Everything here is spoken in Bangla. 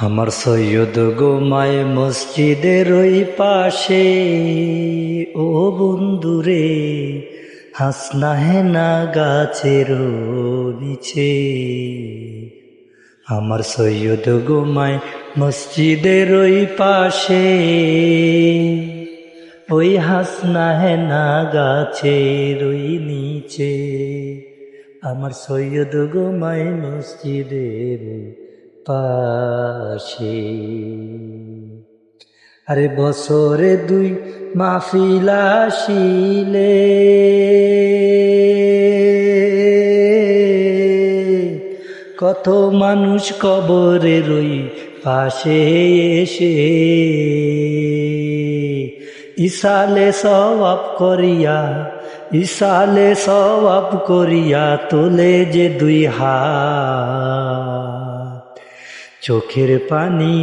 আমার সৈয়দ গোমায় মসজিদের ওই পাশে, ও বন্ধুরে হাসনা হেনা গাছের নিচে। আমার সৈয়দ গোমায় মসজিদের ওই পাশে, ওই হাসনা হেনা গাছের ওই নিচে। আমার সৈয়দ গোমায় মসজিদের পাশে। আরে বছরে 2 মাহফিল আসিলে, কত মানুষ কবরের ওই পাশে এসে ইসালে সওয়াব করিয়া তোলে যে 2 হাত, চোখের পানি